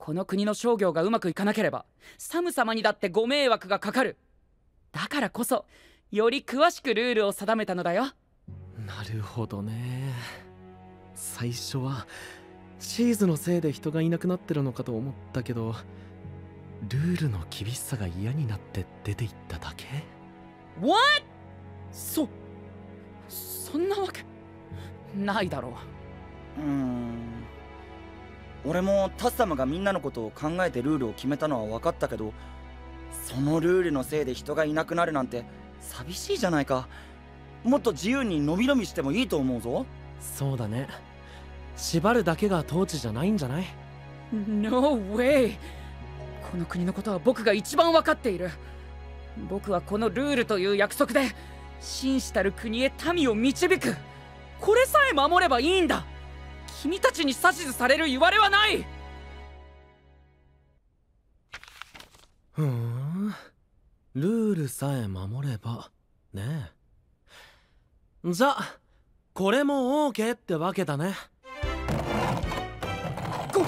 この国の商業がうまくいかなければサム様にだってご迷惑がかかる。だからこそより詳しくルールを定めたのだよ。なるほどね。最初はチーズのせいで人がいなくなってるのかと思ったけど、ルールの厳しさが嫌になって出ていっただけ。 What？ そんなわけないだろう。俺もタッサムがみんなのことを考えてルールを決めたのは分かったけど、そのルールのせいで人がいなくなるなんて寂しいじゃないか。もっと自由にのびのびしてもいいと思うぞ。そうだね。縛るだけが統治じゃないんじゃない？ No way！ この国のことは僕が一番分かっている。僕はこのルールという約束で紳士たる国へ民を導く。これさえ守ればいいんだ。君たちに指図される言われはない。ふん、ルールさえ守ればね。じゃあこれも OK ってわけだね。こ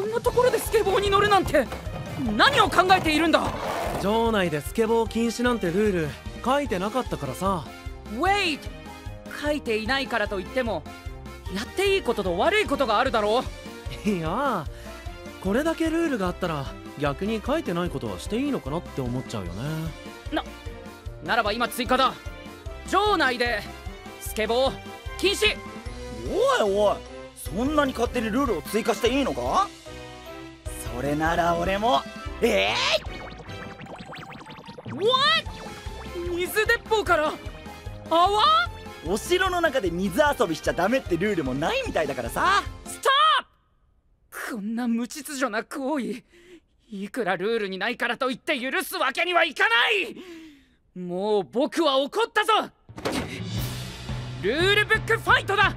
んなところでスケボーに乗るなんて何を考えているんだ。城内でスケボー禁止なんてルール書いてなかったからさ。 Wait！ 書いていないからといってもやっていいことと悪いことがあるだろう。いや、これだけルールがあったら逆に書いてないことはしていいのかなって思っちゃうよね。ならば今追加だ。城内でスケボー禁止。おいおい、そんなに勝手にルールを追加していいのか？それなら俺もWhat？ 水鉄砲から泡？お城の中で水遊びしちゃダメってルールもないみたいだからさ。ストップ！こんな無秩序な行為、いくらルールにないからといって許すわけにはいかない。もう僕は怒ったぞ。ルールブックファイトだ。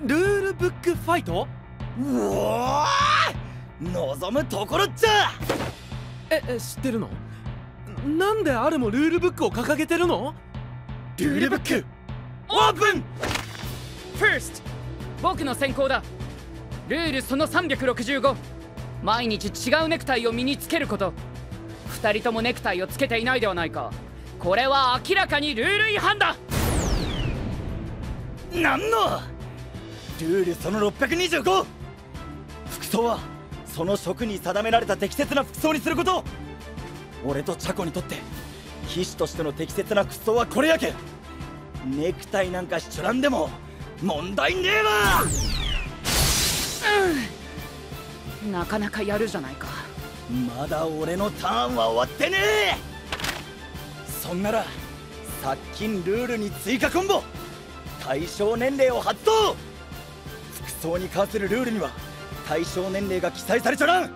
ルールブックファイト？うおー、望むところっちゃ。知ってるの？なんでアルもルールブックを掲げてるの？ルールブックオープン。 First！ 僕の先行だ。ルールその365、毎日違うネクタイを身につけること。2人ともネクタイをつけていないではないか。これは明らかにルール違反だ。なんのルールその625、服装はその職に定められた適切な服装にすること。俺とチャコにとって騎士としての適切な服装はこれやけ。ネクタイなんかしちょらんでも問題ねえわ。なかなかやるじゃないか。まだ俺のターンは終わってねえ。そんなら殺菌ルールに追加コンボ、対象年齢を発動。服装に関するルールには対象年齢が記載されちゃらん。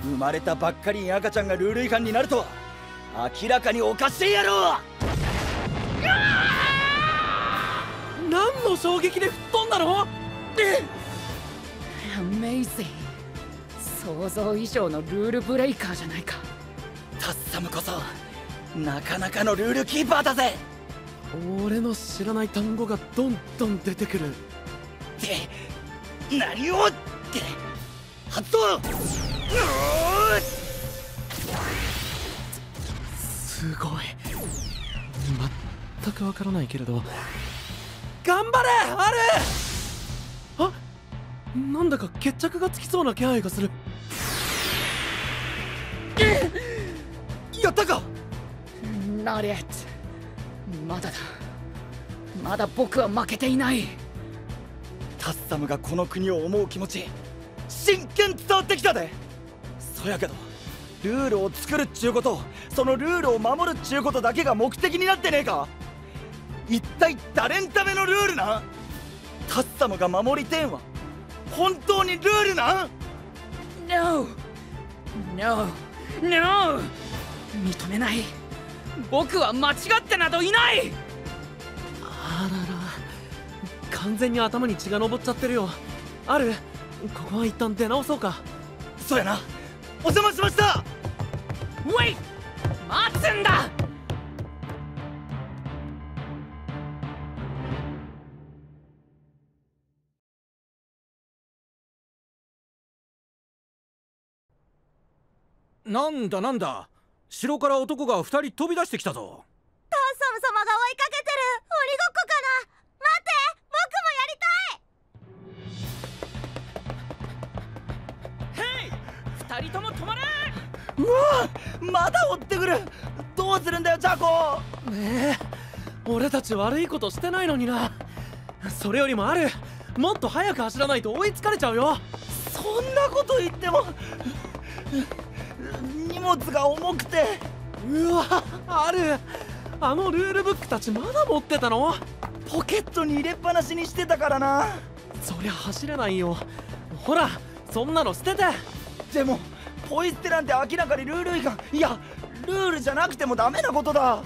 生まれたばっかりに赤ちゃんがルール違反になるとは明らかにおかしいやろ。何の衝撃で吹っ飛んだの？Amazing！ 想像以上のルールブレイカーじゃないか。タッサムこそなかなかのルールキーパーだぜ。俺の知らない単語がどんどん出てくる。って何をって発動。すごい。全くわからないけれど、頑張れアル。あ、なんだか決着がつきそうな気配がする。やったか。 Not yet。 まだだ。まだ僕は負けていない。タッサムがこの国を思う気持ち真剣伝わってきたで。そやけどルールを作るっちゅうこと、そのルールを守るっちゅうことだけが目的になってねえか。一体誰んためのルールなん？タッサムが守りてんは本当にルールなん？ No! No! No! 認めない。僕は間違ってなどいない。あらら、完全に頭に血が上っちゃってるよ。アル、ここは一旦出直そうか。そうやな。お邪魔しました。Wait！ 待つんだ。なんだなんだ、城から男が2人飛び出してきたぞ。タッサム様が追いかけてる。鬼ごっこかな。待って、僕もやりたい。ヘイ、二人とも止まれ。うわ、まだ追ってくる。どうするんだよチャコ。ねえ、俺たち悪いことしてないのにな。それよりももっと早く走らないと追いつかれちゃうよ。そんなこと言っても荷物が重くて。うわ、あのルールブックたちまだ持ってたの？ポケットに入れっぱなしにしてたからな。そりゃ走れないよ。ほら、そんなの捨てて。でもポイ捨てなんて明らかにルール違反。いや、ルールじゃなくてもダメなことだ。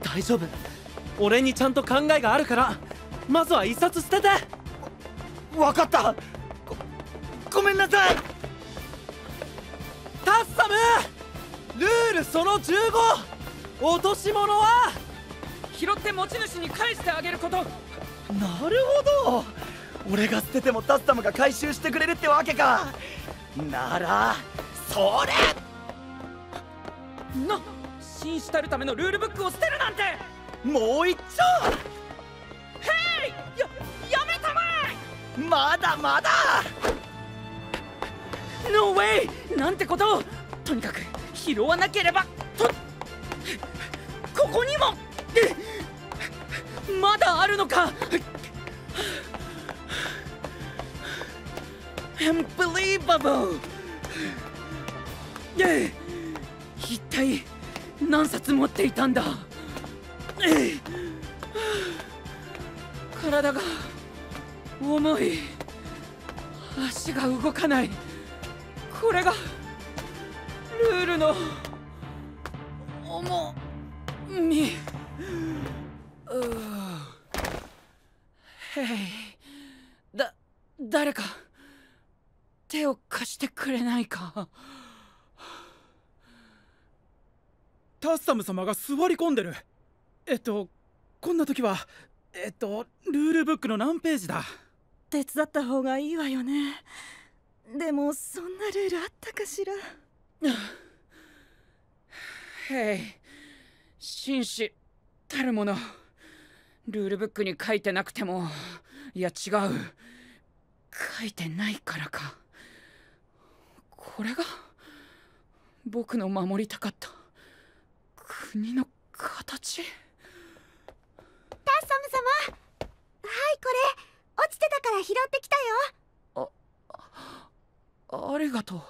大丈夫、俺にちゃんと考えがあるから、まずは一冊捨てて。わかった。ごめんなさい。タッサム、ルールその15、落とし物は拾って持ち主に返してあげること。なるほど、俺が捨ててもタッサムが回収してくれるってわけか。ならそれ紳士たるためのルールブックを捨てるなんて。もう一丁。ヘイ、やめたまえ。まだまだ。ノーウェイ、なんてことを。とにかく拾わなければと。ここにもまだあるのか。Unbelievable。一体何冊持っていたんだ。体が重い。足が動かない。これがルールの重み。へい、誰か手を貸してくれないか。タッサム様が座り込んでる。こんな時はルールブックの何ページだ？手伝った方がいいわよね。でもそんなルールあったかしら。へい、紳士たるもの。ルールブックに書いてなくても、いや違う、書いてないからか。これが僕の守りたかった国の形。タッサム様、はい、これ落ちてたから拾ってきたよ。ありがとう。みんな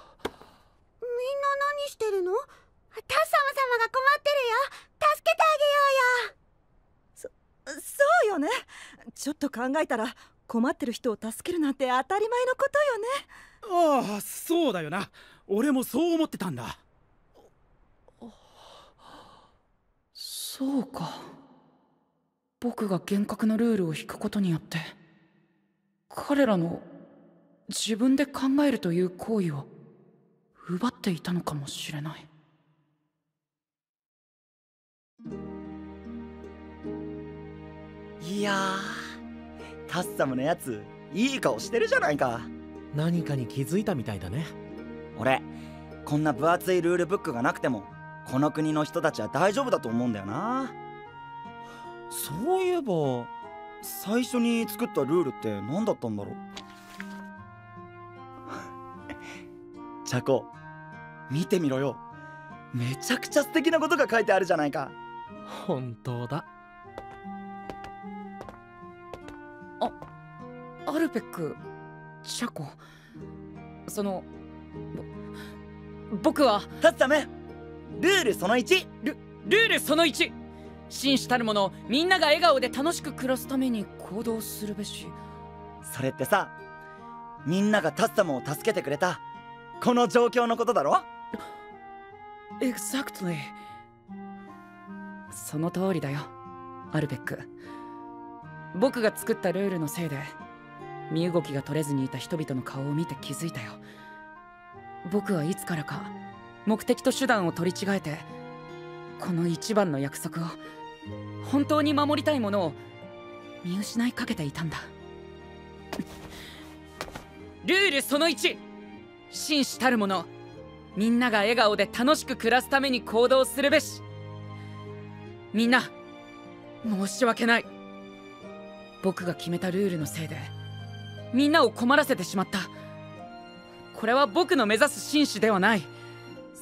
何してるの？タッサム様が困ってるよ。助けてあげようよ。そうよね。ちょっと考えたら困ってる人を助けるなんて当たり前のことよね。ああ、そうだよな。俺もそう思ってたんだ。そうか。僕が厳格なルールを引くことによって彼らの自分で考えるという行為を奪っていたのかもしれない。いやー、タッサムのやついい顔してるじゃないか。何かに気づいたみたいだね。俺こんな分厚いルールブックがなくてもこの国の人たちは大丈夫だと思うんだよな。そういえば最初に作ったルールって何だったんだろう。チャコ、見てみろよ。めちゃくちゃ素敵なことが書いてあるじゃないか。本当だ。アルペック、チャコ、僕はタッサム、ルールその1。ルールその1。紳士たるもの、みんなが笑顔で楽しく暮らすために行動するべし。それってさ、みんながタッサムを助けてくれたこの状況のことだろ。 Exactly。 その通りだよ、アルベック。僕が作ったルールのせいで身動きが取れずにいた人々の顔を見て気づいたよ。僕はいつからか目的と手段を取り違えて、この一番の約束を、本当に守りたいものを見失いかけていたんだ。ルールその1。紳士たるもの、みんなが笑顔で楽しく暮らすために行動するべし。みんな申し訳ない。僕が決めたルールのせいでみんなを困らせてしまった。これは僕の目指す紳士ではない。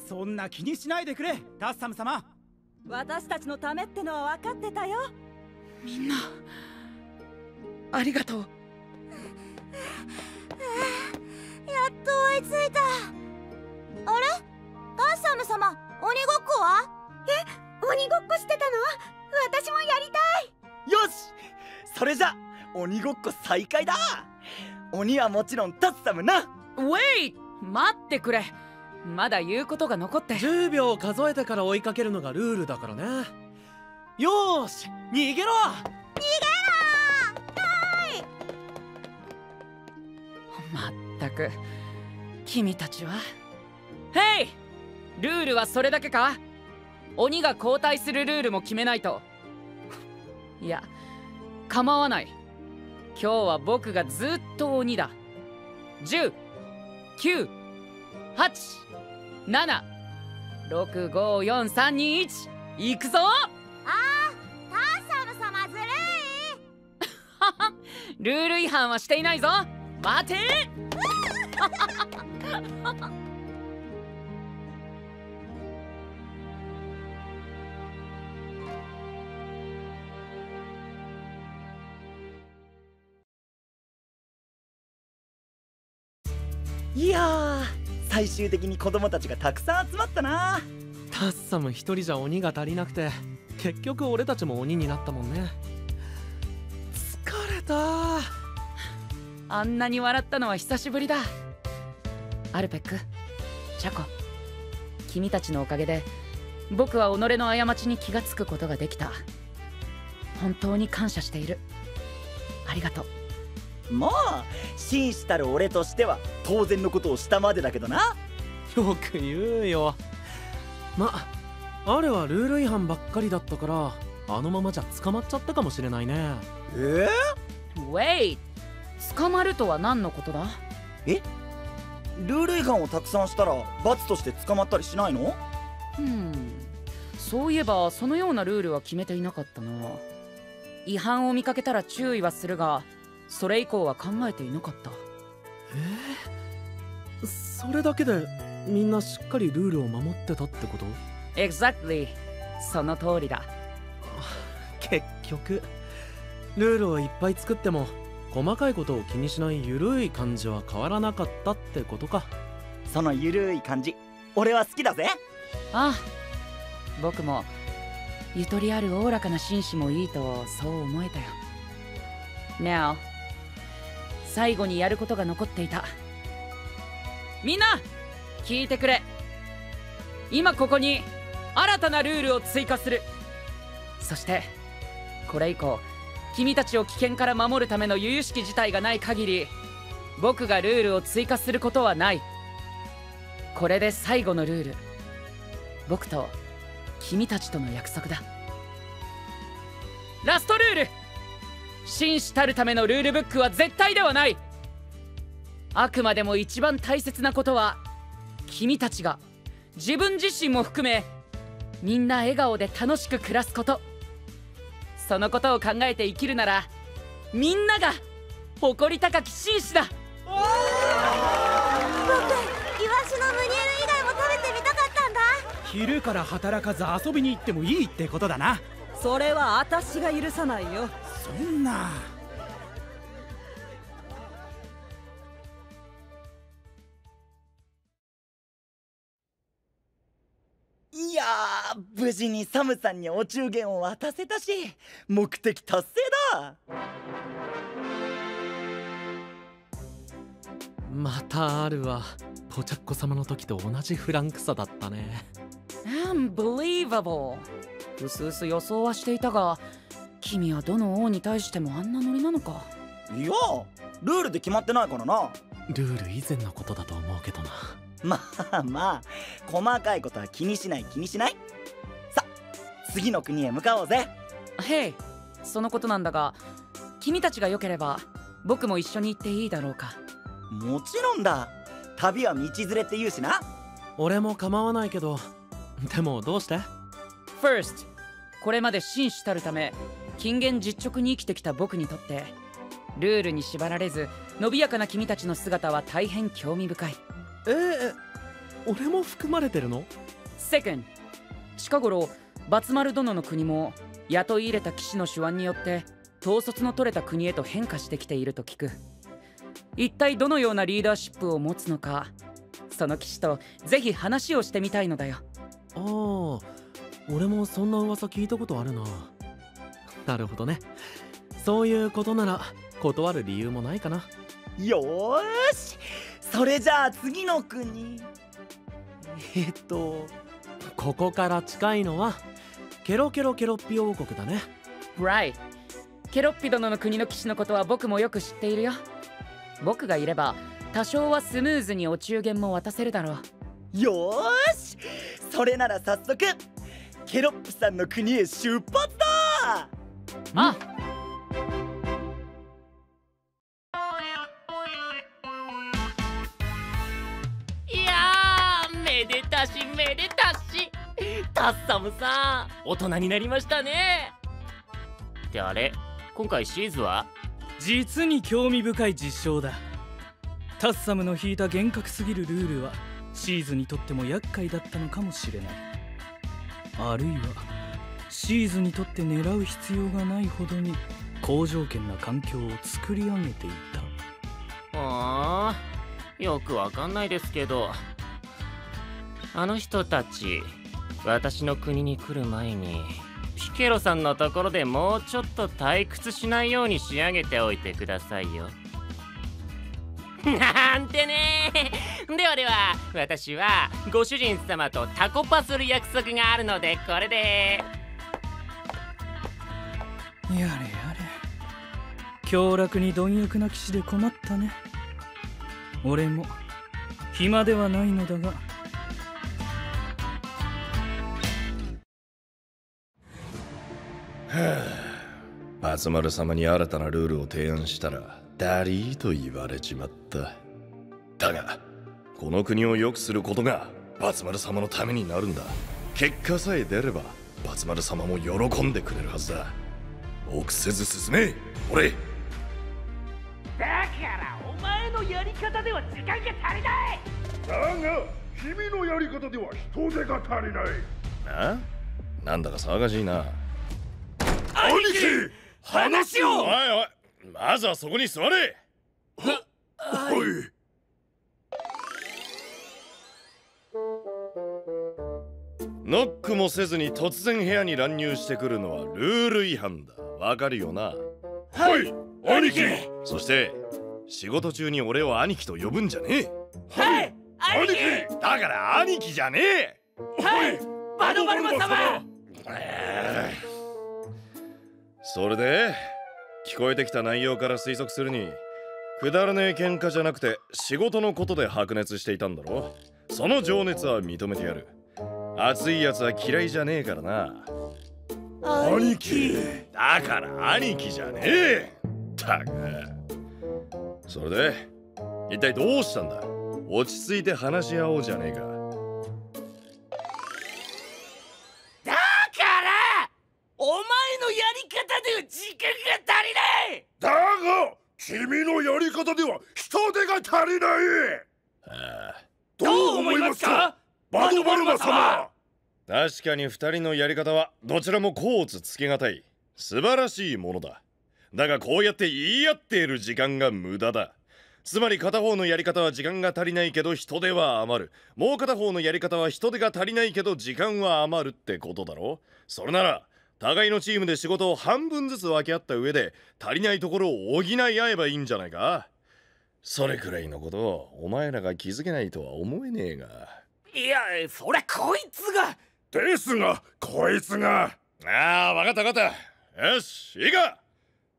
そんな気にしないでくれタッサム様。私たちのためってのは分かってたよ。みんなありがとう。やっと追いついた。あれ、タッサム様、鬼ごっこは？鬼ごっこしてたの？私もやりたい。よし、それじゃ鬼ごっこ再開だ。鬼はもちろんタッサムな。ウェイ、待ってくれ。まだ言うことが残って。10秒数えてから追いかけるのがルールだからね。よーし、逃げろ。まったく君たちは。ヘイ、ルールはそれだけか？鬼が交代するルールも決めないと。いや、構わない。今日は僕がずっと鬼だ。10、9、8、7、6、5、4、3、2、1、行くぞ。タッサム様ずるい。ルール違反はしていないぞ。待て。いやー、最終的に子供たちがたくさん集まったな。タッサム一人じゃ鬼が足りなくて、結局俺たちも鬼になったもんね。疲れた。あんなに笑ったのは久しぶりだ。アルペック、チャコ、君たちのおかげで僕は己の過ちに気がつくことができた。本当に感謝している。ありがとう。まあ紳士たる俺としては当然のことをしたまでだけどな。よく言うよ。あれはルール違反ばっかりだったから、あのままじゃ捕まっちゃったかもしれないね。ウェイ、捕まるとは何のことだ？ルール違反をたくさんしたら罰として捕まったりしないの？そういえばそのようなルールは決めていなかったな。違反を見かけたら注意はするが、それ以降は考えていなかった。それだけでみんなしっかりルールを守ってたってこと？ Exactly、 その通りだ。結局ルールをいっぱい作っても細かいことを気にしないゆるい感じは変わらなかったってことか。そのゆるい感じ俺は好きだぜ。ああ、僕もゆとりあるおおらかな紳士もいいとそう思えたよ。Now、 最後にやることが残っていた。みんな聞いてくれ。今ここに新たなルールを追加する。そしてこれ以降君たちを危険から守るための由々しき事態がない限り、僕がルールを追加することはない。これで最後のルール。僕と君たちとの約束だ。ラストルール。紳士たるためのルールブックは絶対ではない。あくまでも一番大切なことは、君たちが自分自身も含めみんな笑顔で楽しく暮らすこと。そのことを考えて生きるなら、みんなが誇り高き紳士だ。僕、イワシのムニエル以外も食べてみたかったんだ。昼から働かず遊びに行ってもいいってことだな。それは私が許さないよ。そんな。いやー、無事にサムさんにお中元を渡せたし、目的達成だ。またあるわ。ポチャッコ様の時と同じフランクさだったね。Unbelievable。 うすうす予想はしていたが、君はどの王に対してもあんなノリなのか。いや、ルールで決まってないからな。ルール以前のことだと思うけどな。まあまあ、細かいことは気にしない。さ、次の国へ向かおうぜ。へい、そのことなんだが、君たちが良ければ僕も一緒に行っていいだろうか。もちろんだ。旅は道連れって言うしな。俺も構わないけど、でもどうして？ First、これまで紳士たるため謹厳実直に生きてきた僕にとってルールに縛られず伸びやかな君たちの姿は大変興味深い。俺も含まれてるの？ Second、近頃バツマル殿の国も雇い入れた騎士の手腕によって統率の取れた国へと変化してきていると聞く。一体どのようなリーダーシップを持つのか、その騎士とぜひ話をしてみたいのだよ。ああ、俺もそんな噂聞いたことあるな。なるほどね。そういうことなら断る理由もないかな。よーし、それじゃあ次の国。ここから近いのはケロケロケロッピ王国だね。Right。ケロッピ殿の国の騎士のことは僕もよく知っているよ。僕がいれば多少はスムーズにお中元も渡せるだろう。よーし、それなら早速ケロッピさんの国へ出発だ。あ、いやー、めでたしめでたし、タッサムさん大人になりましたね。ってあれ、今回シーズは？実に興味深い実証だ。タッサムの引いた厳格すぎるルールはシーズにとっても厄介だったのかもしれない。あるいはシーズにとって狙う必要がないほどに好条件な環境を作り上げていた。よくわかんないですけど、あの人たち私の国に来る前にピケロさんのところでもうちょっと退屈しないように仕上げておいてくださいよ。なんてね。ではでは、私はご主人様とタコパする約束があるので、これで。やれやれ、凶楽に貪欲な騎士で困ったね。俺も暇ではないのだが。バツマル様に新たなルールを提案したらダリーと言われちまった。だがこの国を良くすることがバツマル様のためになるんだ。結果さえ出ればバツマル様も喜んでくれるはずだ。臆せず進め、俺。だからお前のやり方では時間が足りない。だが君のやり方では人手が足りない。なんだか騒がしいな。兄貴、話を。おいおい、まずはそこに座れ。はい。ノックもせずに突然部屋に乱入してくるのはルール違反だ。わかるよな？はい、兄貴。そして仕事中に俺を兄貴と呼ぶんじゃねえ。はい、兄貴。だから兄貴じゃねえ。はい、バドバルマ様。それで聞こえてきた内容から推測するに、くだらねえ喧嘩じゃなくて仕事のことで白熱していたんだろ。その情熱は認めてやる。熱いやつは嫌いじゃねえからな。兄貴。だから兄貴じゃねえ。たく。それで一体どうしたんだ。落ち着いて話し合おうじゃねえか。だからお前のやり方では時間が足りない。だが君のやり方では人手が足りない。どう思いますか、バドバルマ様。確かに2人のやり方はどちらも甲乙つけがたい素晴らしいものだ。だがこうやって言い合っている時間が無駄だ。つまり片方のやり方は時間が足りないけど人手は余る。もう片方のやり方は人手が足りないけど時間は余るってことだろ。それなら互いのチームで仕事を半分ずつ分け合った上で足りないところを補い合えばいいんじゃないか。それくらいのことをお前らが気づけないとは思えねえが。いや、そりゃこいつが。ですがこいつが。ああ、わかったわかった。よし、いいか。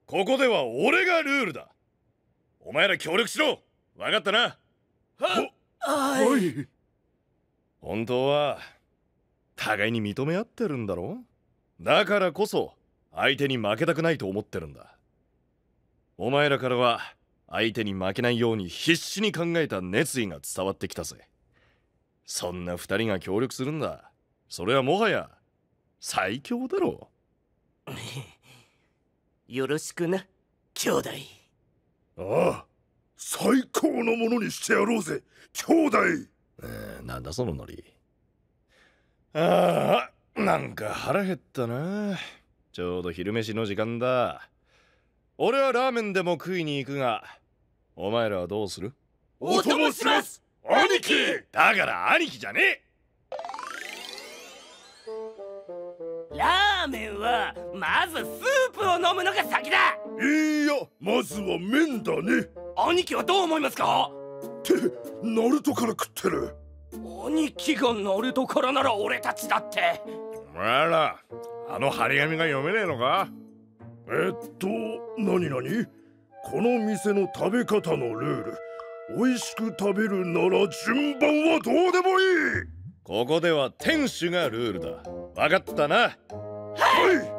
ここでは俺がルールだ。お前ら協力しろ。わかったな。はい。本当は互いに認め合ってるんだろ。だからこそ相手に負けたくないと思ってるんだ。お前らからは相手に負けないように必死に考えた熱意が伝わってきたぜ。そんな二人が協力するんだ。それはもはや最強だろう。よろしくな、兄弟。ああ、最高のものにしてやろうぜ、兄弟。なんだそのノリ。ああ、なんか腹減ったな。ちょうど昼飯の時間だ。俺はラーメンでも食いに行くが、お前らはどうする？お供します、兄貴。だから兄貴じゃねえ。ラーメンはまずスープを飲むのが先だ。いや、まずは麺だね。兄貴はどう思いますか？ってナルトから食ってる。兄貴がナルトからなら俺たちだって。お前らあの張り紙が読めねえのか？何この店の食べ方のルール。美味しく食べるなら順番はどうでもいい。ここでは店主がルールだ。分かったな。はい。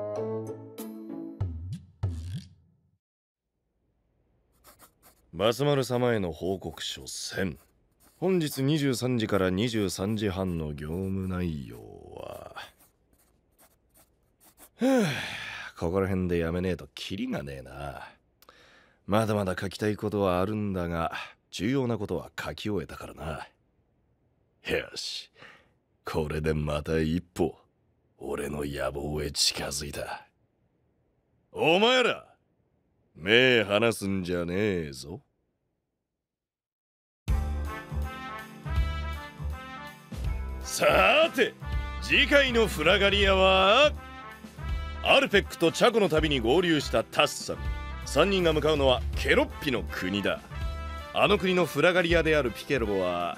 バス丸様への報告書1000。本日23時から23時半の業務内容はここら辺でやめねえとキリがねえな。まだまだ書きたいことはあるんだが、重要なことは書き終えたからな。よし、これでまた一歩俺の野望へ近づいた。お前ら目離すんじゃねえぞ。さーて、次回のフラガリアはアルペックとチャコの旅に合流したタッサム3人が向かうのはケロッピの国だ。あの国のフラガリアであるピケロは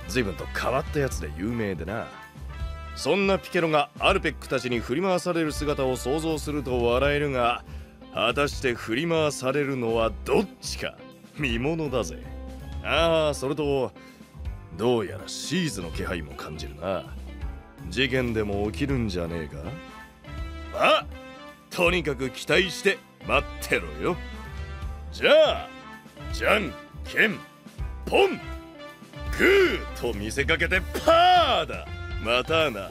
随分と変わったやつで有名でな。そんなピケロがアルペックたちに振り回される姿を想像すると笑えるが、果たして振り回されるのはどっちか見ものだぜ。ああ、それとどうやらシーズの気配も感じるな。事件でも起きるんじゃねえか。あ、とにかく期待して待ってろよ。じゃあじゃんけんポングーと見せかけてパーだ。またな。